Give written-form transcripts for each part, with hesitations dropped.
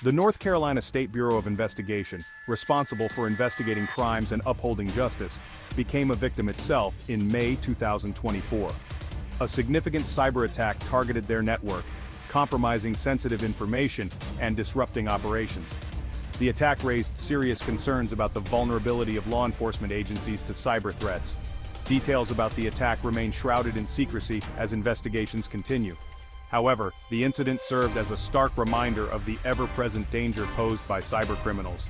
The North Carolina State Bureau of Investigation, responsible for investigating crimes and upholding justice, became a victim itself in May 2024. A significant cyber attack targeted their network, compromising sensitive information and disrupting operations. The attack raised serious concerns about the vulnerability of law enforcement agencies to cyber threats. Details about the attack remain shrouded in secrecy as investigations continue. However, the incident served as a stark reminder of the ever-present danger posed by cybercriminals.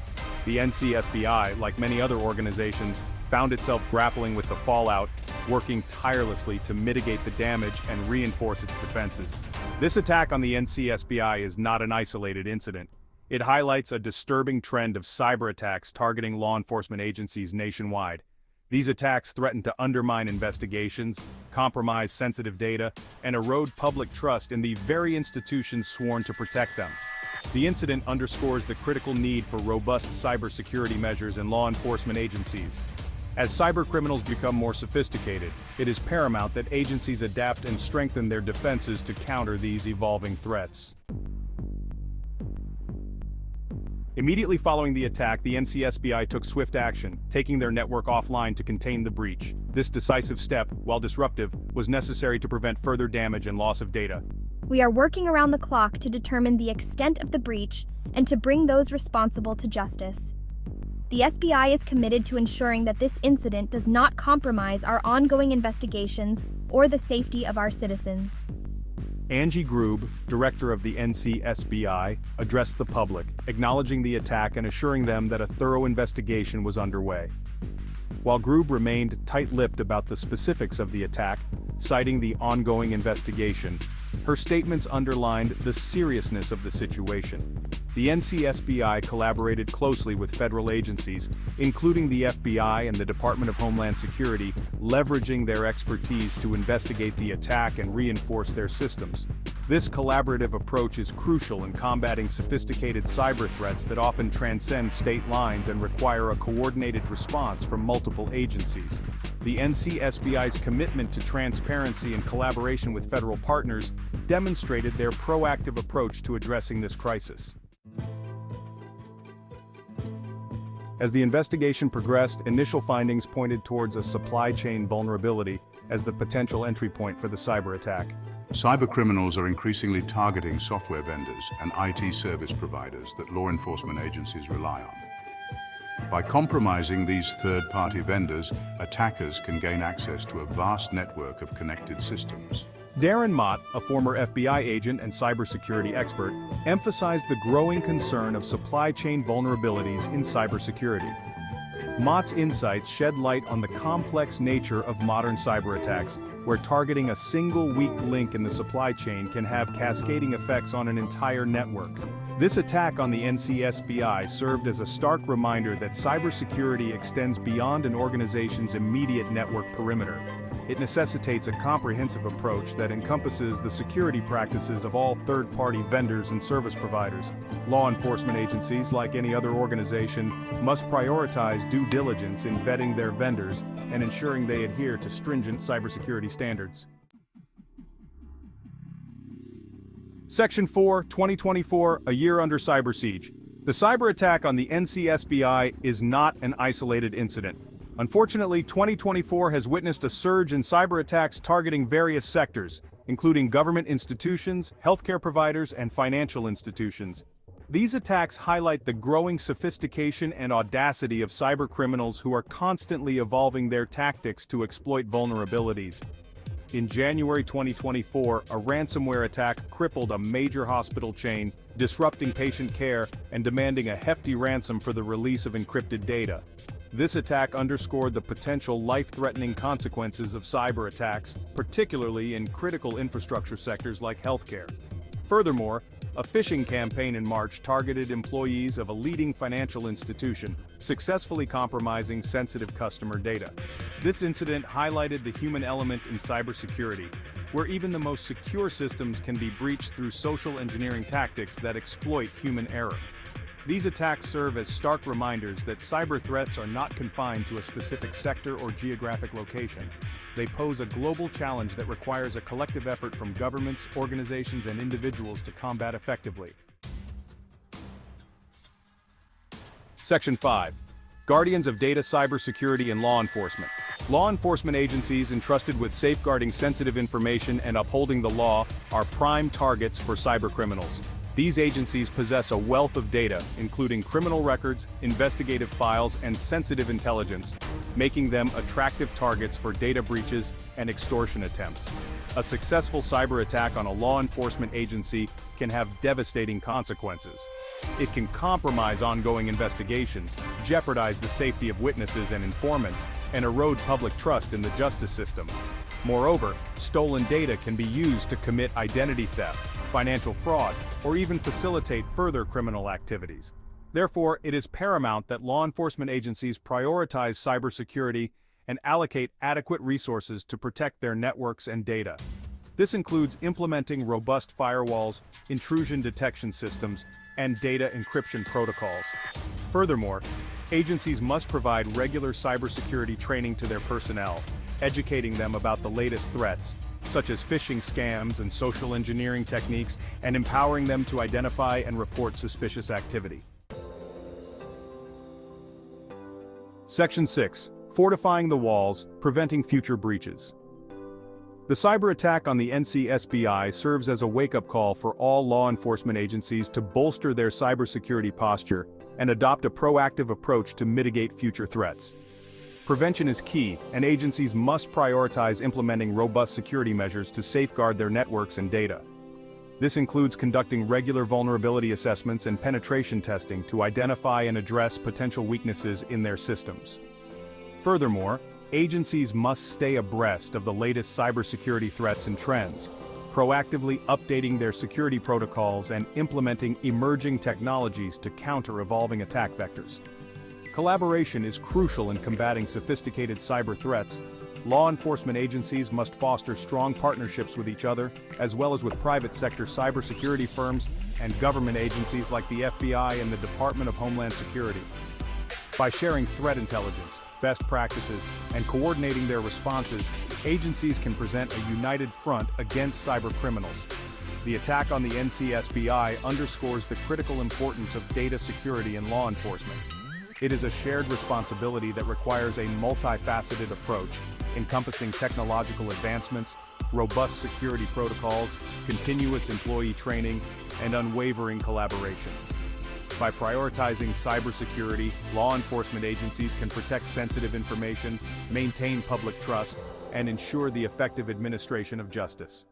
The NC SBI, like many other organizations, found itself grappling with the fallout, working tirelessly to mitigate the damage and reinforce its defenses. This attack on the NC SBI is not an isolated incident. It highlights a disturbing trend of cyber attacks targeting law enforcement agencies nationwide. These attacks threaten to undermine investigations, compromise sensitive data, and erode public trust in the very institutions sworn to protect them. The incident underscores the critical need for robust cybersecurity measures in law enforcement agencies. As cybercriminals become more sophisticated, it is paramount that agencies adapt and strengthen their defenses to counter these evolving threats. Immediately following the attack, the NC SBI took swift action, taking their network offline to contain the breach. This decisive step, while disruptive, was necessary to prevent further damage and loss of data. We are working around the clock to determine the extent of the breach and to bring those responsible to justice. The SBI is committed to ensuring that this incident does not compromise our ongoing investigations or the safety of our citizens. Angie Grube, director of the NC SBI, addressed the public, acknowledging the attack and assuring them that a thorough investigation was underway. While Grube remained tight-lipped about the specifics of the attack, citing the ongoing investigation, her statements underlined the seriousness of the situation. The NC SBI collaborated closely with federal agencies, including the FBI and the Department of Homeland Security, leveraging their expertise to investigate the attack and reinforce their systems. This collaborative approach is crucial in combating sophisticated cyber threats that often transcend state lines and require a coordinated response from multiple agencies. The NC SBI's commitment to transparency and collaboration with federal partners demonstrated their proactive approach to addressing this crisis. As the investigation progressed, initial findings pointed towards a supply chain vulnerability as the potential entry point for the cyber attack. Cybercriminals are increasingly targeting software vendors and IT service providers that law enforcement agencies rely on. By compromising these third-party vendors, attackers can gain access to a vast network of connected systems. Darren Mott, a former FBI agent and cybersecurity expert, emphasized the growing concern of supply chain vulnerabilities in cybersecurity. Mott's insights shed light on the complex nature of modern cyber attacks, where targeting a single weak link in the supply chain can have cascading effects on an entire network. This attack on the NC SBI served as a stark reminder that cybersecurity extends beyond an organization's immediate network perimeter. It necessitates a comprehensive approach that encompasses the security practices of all third-party vendors and service providers. Law enforcement agencies, like any other organization, must prioritize due diligence in vetting their vendors and ensuring they adhere to stringent cybersecurity standards. Section 4, 2024, A Year Under Cyber Siege. The cyber attack on the NC SBI is not an isolated incident. Unfortunately, 2024 has witnessed a surge in cyber attacks targeting various sectors, including government institutions, healthcare providers, and financial institutions. These attacks highlight the growing sophistication and audacity of cybercriminals who are constantly evolving their tactics to exploit vulnerabilities. In January 2024, a ransomware attack crippled a major hospital chain, disrupting patient care and demanding a hefty ransom for the release of encrypted data. This attack underscored the potential life-threatening consequences of cyber attacks, particularly in critical infrastructure sectors like healthcare. Furthermore, a phishing campaign in March targeted employees of a leading financial institution, successfully compromising sensitive customer data. This incident highlighted the human element in cybersecurity, where even the most secure systems can be breached through social engineering tactics that exploit human error. These attacks serve as stark reminders that cyber threats are not confined to a specific sector or geographic location. They pose a global challenge that requires a collective effort from governments, organizations, and individuals to combat effectively. Section 5. Guardians of data, cybersecurity, and law enforcement. Law enforcement agencies entrusted with safeguarding sensitive information and upholding the law are prime targets for cybercriminals. These agencies possess a wealth of data, including criminal records, investigative files, and sensitive intelligence, making them attractive targets for data breaches and extortion attempts. A successful cyber attack on a law enforcement agency can have devastating consequences. It can compromise ongoing investigations, jeopardize the safety of witnesses and informants, and erode public trust in the justice system. Moreover, stolen data can be used to commit identity theft, financial fraud, or even facilitate further criminal activities. Therefore, it is paramount that law enforcement agencies prioritize cybersecurity and allocate adequate resources to protect their networks and data. This includes implementing robust firewalls, intrusion detection systems, and data encryption protocols. Furthermore, agencies must provide regular cybersecurity training to their personnel, educating them about the latest threats, such as phishing scams and social engineering techniques, and empowering them to identify and report suspicious activity. Section 6. Fortifying the walls, preventing future breaches. The cyber attack on the NC SBI serves as a wake-up call for all law enforcement agencies to bolster their cybersecurity posture and adopt a proactive approach to mitigate future threats. Prevention is key, and agencies must prioritize implementing robust security measures to safeguard their networks and data. This includes conducting regular vulnerability assessments and penetration testing to identify and address potential weaknesses in their systems. Furthermore, agencies must stay abreast of the latest cybersecurity threats and trends, proactively updating their security protocols and implementing emerging technologies to counter evolving attack vectors. Collaboration is crucial in combating sophisticated cyber threats. Law enforcement agencies must foster strong partnerships with each other, as well as with private sector cybersecurity firms and government agencies like the FBI and the Department of Homeland Security. By sharing threat intelligence, best practices, and coordinating their responses, agencies can present a united front against cybercriminals. The attack on the NC SBI underscores the critical importance of data security in law enforcement. It is a shared responsibility that requires a multifaceted approach, encompassing technological advancements, robust security protocols, continuous employee training, and unwavering collaboration. By prioritizing cybersecurity, law enforcement agencies can protect sensitive information, maintain public trust, and ensure the effective administration of justice.